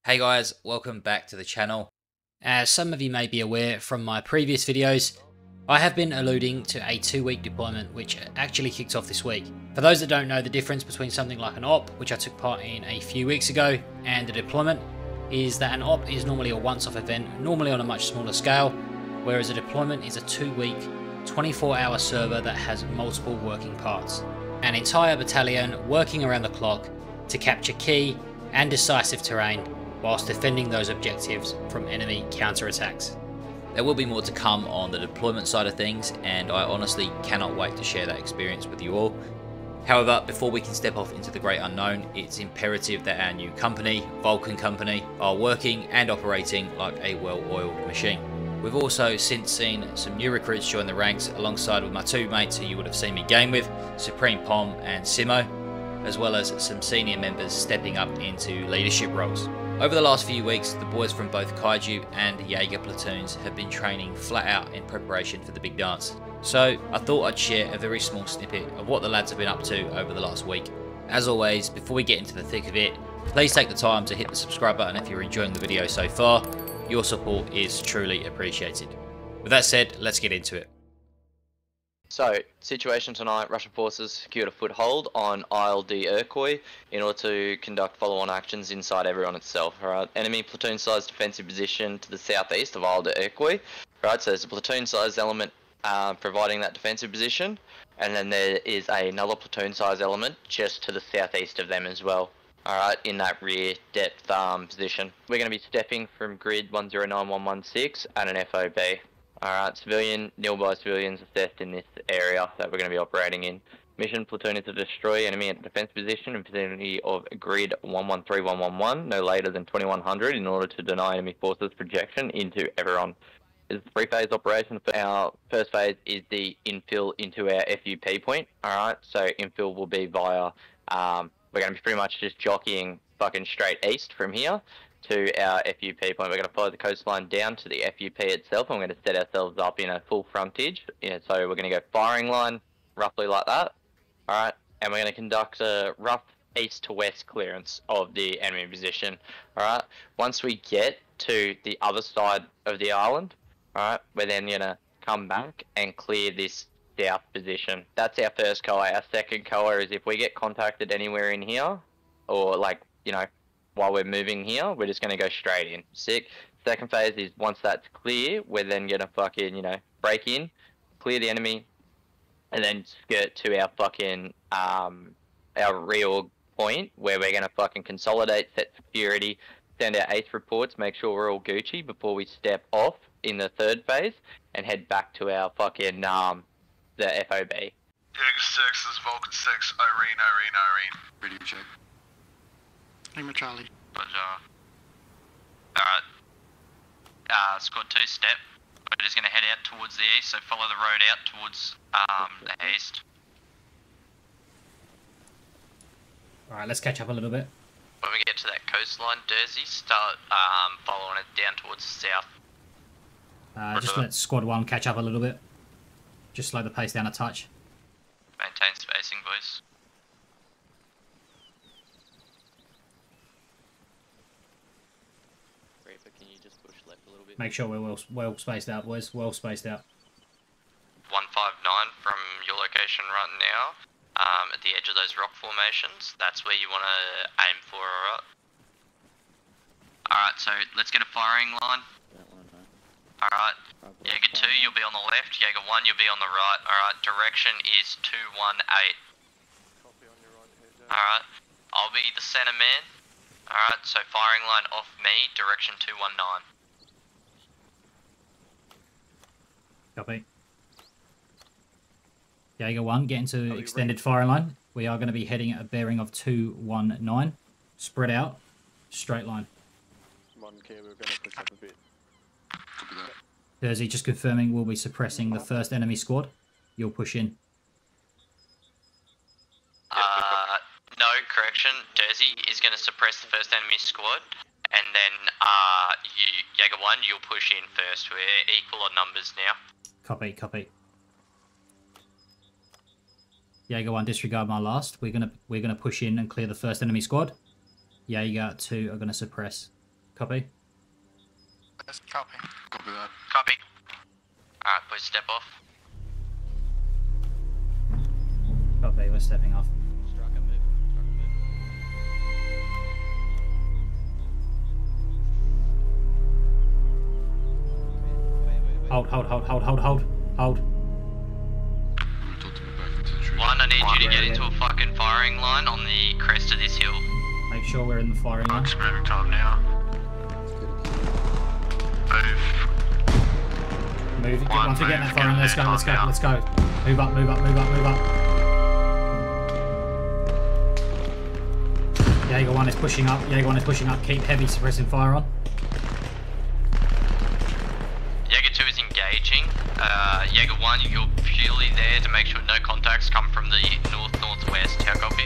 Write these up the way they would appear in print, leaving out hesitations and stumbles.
Hey guys, welcome back to the channel. As some of you may be aware from my previous videos, I have been alluding to a 2-week deployment which actually kicked off this week. For those that don't know the difference between something like an op, which I took part in a few weeks ago, and a deployment, is that an op is normally a once-off event, normally on a much smaller scale, whereas a deployment is a 2-week, 24-hour server that has multiple working parts. An entire battalion working around the clock to capture key and decisive terrain whilst defending those objectives from enemy counterattacks. There will be more to come on the deployment side of things, and I honestly cannot wait to share that experience with you all. However, before we can step off into the great unknown, it's imperative that our new company, Vulcan Company, are working and operating like a well-oiled machine. We've also since seen some new recruits join the ranks alongside with my two mates who you would have seen me game with, Supreme Pom and Simo, as well as some senior members stepping up into leadership roles. Over the last few weeks, the boys from both Kaiju and Jaeger platoons have been training flat out in preparation for the big dance. So I thought I'd share a very small snippet of what the lads have been up to over the last week. As always, before we get into the thick of it, please take the time to hit the subscribe button if you're enjoying the video so far. Your support is truly appreciated. With that said, let's get into it. So, situation tonight, Russian forces secured a foothold on Isle de Iroquois in order to conduct follow-on actions inside Eviron itself. Alright, enemy platoon-sized defensive position to the southeast of Isle de Iroquois. Right, so there's a platoon-sized element providing that defensive position, and then there is another platoon-sized element just to the southeast of them as well. Alright, in that rear depth position. We're going to be stepping from grid 109116 at an FOB. Alright, nearby civilians assessed in this area that we're going to be operating in. Mission platoon is to destroy enemy at defense position in vicinity of grid 113111, no later than 2100, in order to deny enemy forces projection into Eviron. It's a 3-phase operation. Our first phase is the infill into our FUP point. Alright, so infill will be via, we're going to be pretty much just jockeying fucking straight east from here to our FUP point. We're going to follow the coastline down to the FUP itself, and we're going to set ourselves up in a full frontage. So we're going to go firing line, roughly like that. Alright, and we're going to conduct a rough east to west clearance of the enemy position. Alright, once we get to the other side of the island, alright, we're then going to come back and clear this south position. That's our first COA. Our second COA is if we get contacted anywhere in here, or like, while we're moving here, we're just going to go straight in. Sick. Second phase is once that's clear, we're then going to fucking, break in, clear the enemy, and then skirt to our fucking, our reorg point, where we're going to fucking consolidate, set security, send our ace reports, make sure we're all Gucci before we step off in the third phase, and head back to our fucking, the FOB. Jaeger 6, this is Vulcan 6, Irene. Ready to check. Lima Charlie. Alright. Squad 2, step. We're just going to head out towards the east, so follow the road out towards the east. Alright, let's catch up a little bit. When we get to that coastline, Jersey, start following it down towards the south. Just let squad 1 catch up a little bit. Just slow the pace down a touch. Maintain spacing, boys. Can you just push left a little bit? Make sure we're well spaced out, boys. Well spaced out. 159 from your location right now, at the edge of those rock formations. That's where you want to aim for, alright? Alright, so let's get a firing line. Alright, Jaeger 2, you'll be on the left. Jaeger 1, you'll be on the right. Alright, direction is 218. Alright, I'll be the center man. Alright, so firing line off me, direction 219. Copy. Jaeger 1, get into extended firing line. We are going to be heading at a bearing of 219. Spread out, straight line. 1K, we're going to push up a bit. Copy that. Jersey, just confirming we'll be suppressing the first enemy squad. You'll push in. No, correction. Jersey is going to suppress the first enemy squad, and then Jaeger 1, you'll push in first. We're equal on numbers now. Copy, copy. Jaeger 1, disregard my last. We're gonna push in and clear the first enemy squad. Jaeger 2 are gonna suppress. Copy. Yes, copy. Copy that. Copy. Alright, please step off. Copy, we're stepping off. Hold. One, I need you to get into a fucking firing line on the crest of this hill. Make sure we're in the firing line. It's moving time now. Move. Once we get in that firing, let's go. Move up. Jaeger 1 is pushing up. Keep heavy suppressing fire on. Jaeger 2 is engaging. Jaeger 1, you're purely there to make sure no contacts come from the north-northwest. How copy?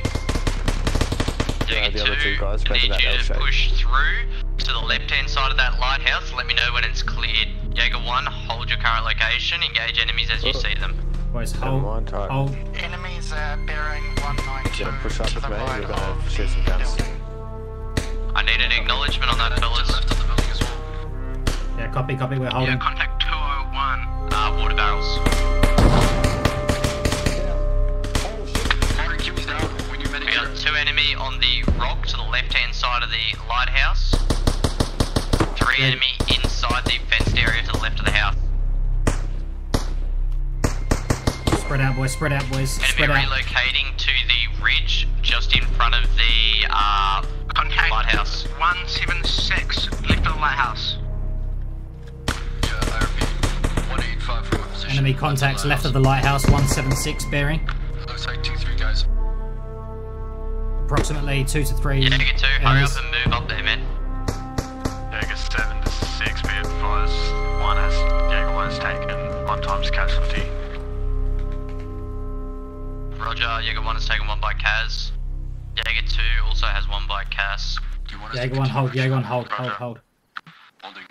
Jaeger the other two 2, guys I making need that you L to shape. push through to the left-hand side of that lighthouse. Let me know when it's cleared. Jaeger 1, hold your current location. Engage enemies as you see them. Boys, Never mind, alright. hold. Enemies bearing 192 Gonna push up to with the me, right we're gonna of shoot some guns. building. I need an acknowledgement on that, fellas. Left of the building as well. Yeah, copy, we're holding. Contact 201. Water barrels. We got 2 enemy on the rock to the left-hand side of the lighthouse. 3 enemy inside the fenced area to the left of the house. Spread out, boys. Enemy Spread out. relocating to the ridge just in front of the lighthouse. 176, left of the lighthouse. Yeah, I repeat. 185 from my position. Enemy contacts left of the lighthouse, 176 bearing. Looks like 2-3 guys. Approximately 2 to 3. Jaeger 2, hurry enemies. up and move up there, man. Jaeger 7 to 6, be advised. Jaeger 1 has taken 1 times casualty. Roger, Jaeger 1 has taken 1 by Kaz. Jaeger 2 also has 1 by Cass. Do you want us to Jaeger 1, hold. continue? Hold. Roger. Hold. Holding.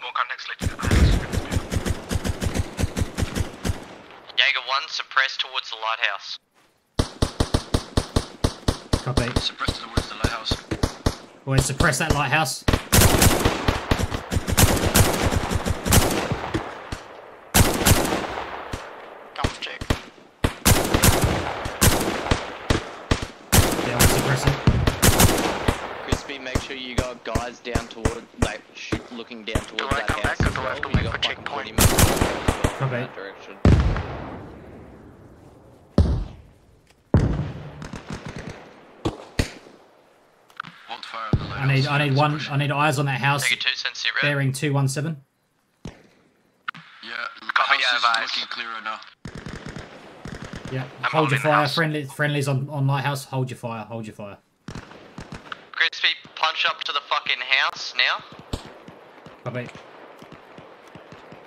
More contacts left in the house. Jaeger 1, suppress towards the lighthouse. Copy. Suppress towards the lighthouse. Boys, suppress that lighthouse. Comms check. Yeah, we're suppressing. Crispy, make sure you got guys down toward, like, looking down towards Do I that come house back or as do I well. have to You wait got for fucking checkpoint? 20 minutes Copy. in that direction. Hold fire on the lighthouse. I need eyes on that house. Jaeger 2, send zero. Bearing 217. Yeah, the Copy, house advise. is looking clear right now. Yeah. I'm Hold your holding the fire. house. Friendlies on lighthouse. Hold your fire. Crispy, punch up to the fucking house now. Copy.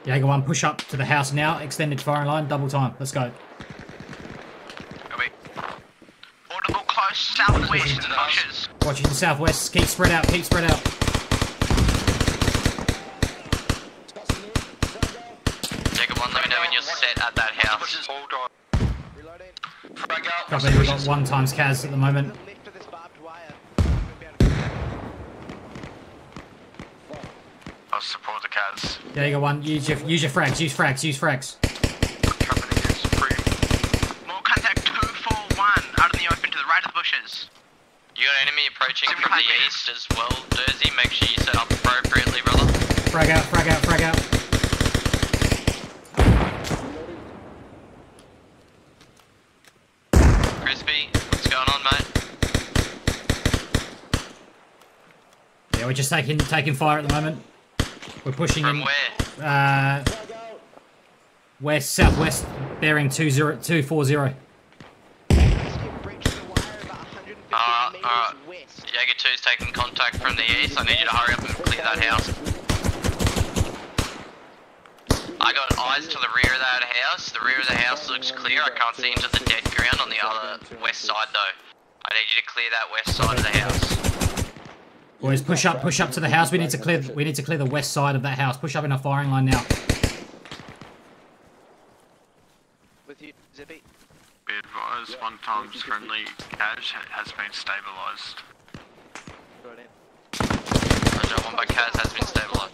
Jaeger 1, push up to the house now. Extended firing line. Double time. Let's go. Copy. Audible close, southwest, Into the house. pushes. Watching the southwest. Keep spread out. Jaeger 1, let me know when you're set at that house. Pushes, hold on. Frag out. Copy. We've got 1 times Kaz at the moment. I'll support the cats. Jaeger 1, use your frags. Use frags. Coming against Supreme. More contact 241, out in the open to the right of the bushes. You got enemy approaching from the east as well, Jersey. Make sure you set up appropriately, brother. Frag out. Crispy, what's going on, mate? Yeah, we're just taking fire at the moment. We're pushing From in. where? West, southwest, bearing 240. Alright. Jaeger 2's taking contact from the east. I need you to hurry up and clear that house. I got eyes to the rear of that house. The rear of the house looks clear. I can't see into the dead ground on the other west side though. I need you to clear that west side of the house. Boys, push up to the house. We need to clear the west side of that house. Push up in our firing line now. With you, Zippy. 1 times friendly cash has been stabilised. Roger, 1 by Kaz has been stabilised.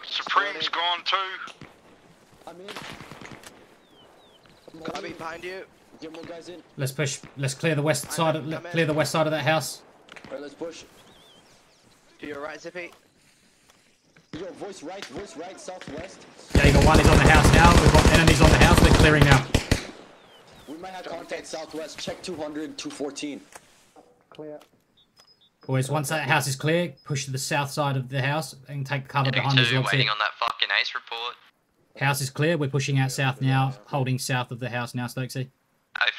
Supreme's gone too. I'm in. Copy behind you. Get more guys in. Let's push. Let's clear the west side. Clear the west side of that house. Alright, let's push. To your right, Zippy. Yo, voice right, southwest. Jaeger 1 is on the house now. We've got enemies on the house. We're clearing now. We might have contact southwest. Check 200, 214. Clear. Boys, once that house is clear, push to the south side of the house and take cover behind these logs waiting here. on that fucking ace report. House is clear. We're pushing out south now, holding south of the house now, Stokesy.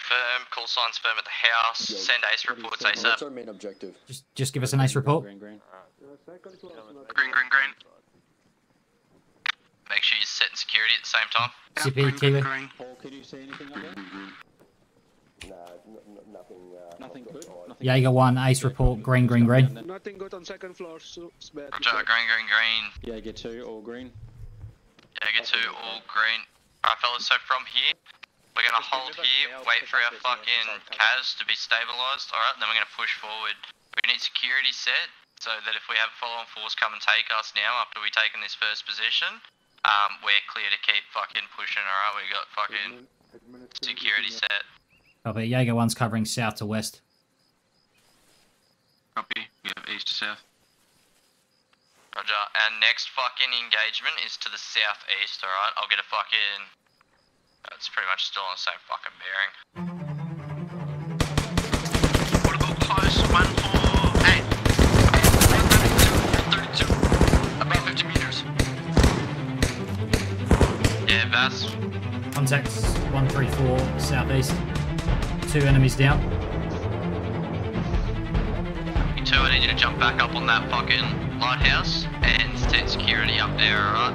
Firm, call signs firm at the house, send ace reports ASAP. What's our main objective? Just give us an ace report. Green. Make sure you're setting security at the same time. CP, Kiwi. Paul, could you say anything on that? Nothing good. Jaeger 1, ace report, green. Nothing good on second floor, so it's bad. Roger, green. Yeah, get 2, all green. Jaeger 2, all green. Alright fellas, so from here, we're gonna hold here, wait for our fucking Kaz to be stabilised, alright, then we're gonna push forward. We need security set, so that if we have a follow-on force come and take us now after we've taken this first position, we're clear to keep fucking pushing, alright, we got fucking security set. Copy, Jaeger 1's covering south to west. Copy. We have east to south. Roger, our next fucking engagement is to the southeast, alright? I'll get a fucking... It's pretty much still on the same fucking bearing. What about close? 148. 32. About 50 meters. Yeah, Vass. Contacts 134 southeast. 2 enemies down. You 2, I need you to jump back up on that fucking lighthouse and set security up there, alright?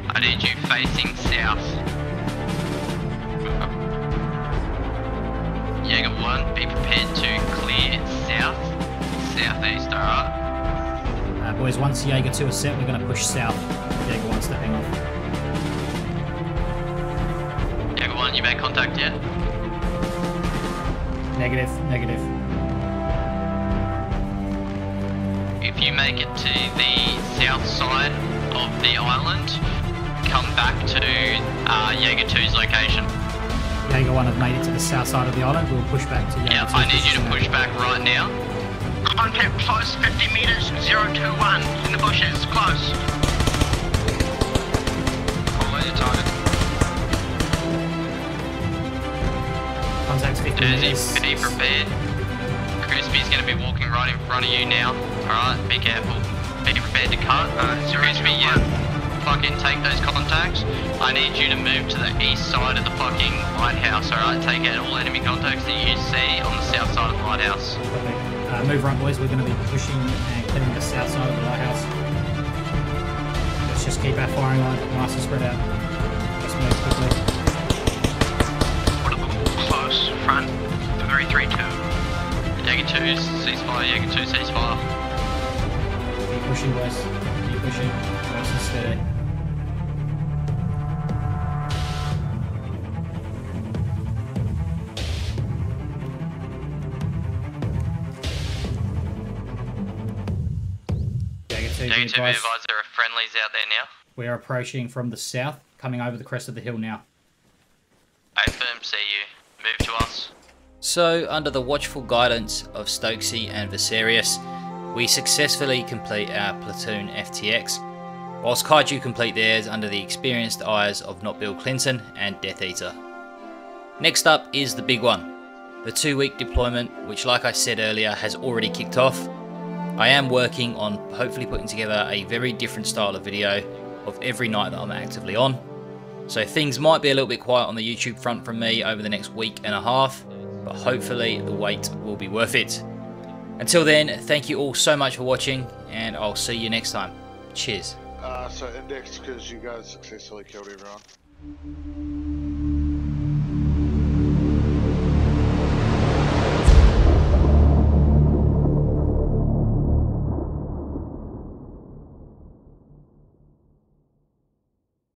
I need you facing south. Jaeger 1, be prepared to clear southeast, alright? Boys, once Jaeger 2 is set, we're going to push south. Jaeger 1 stepping off. Jaeger 1, you made contact yet? Negative. If you make it to the south side of the island, come back to Jaeger 2's location. Jaeger 1 have made it to the south side of the island. We'll push back to Jaeger 2. Yeah, I need you to push back right now. Contact close, 50 meters, 021. In the bushes, close. Call out your target. Contacts 50 Jersey, meters. be prepared. Crispy's going to be walking right in front of you now. Alright, be careful. Be prepared to cut. Crispy, yeah. Fucking take those contacts. I need you to move to the east side of the fucking lighthouse, alright? Take out all enemy contacts that you see on the south side of the lighthouse. Okay. Move right, boys. We're going to be pushing and clearing the south side of the lighthouse. Let's just keep our firing line nice and spread out. Let's move quickly. Close, front, 332. Jaeger 2, ceasefire, Jaeger 2, ceasefire. Keep pushing, boys. Keep pushing. Nice and steady. Jaeger 2, be advised there are friendlies out there now. We are approaching from the south, coming over the crest of the hill now. A-firm, see you. Move to us. So, under the watchful guidance of Stokesy and Viserius, we successfully complete our platoon FTX, whilst Kaiju complete theirs under the experienced eyes of Not Bill Clinton and Death Eater. Next up is the big one, the 2-week deployment, which like I said earlier has already kicked off. I am working on hopefully putting together a very different style of video of every night that I'm actively on. So things might be a little bit quiet on the YouTube front from me over the next week and a half, but hopefully the wait will be worth it. Until then, thank you all so much for watching, and I'll see you next time. Cheers. So index because you guys successfully killed everyone.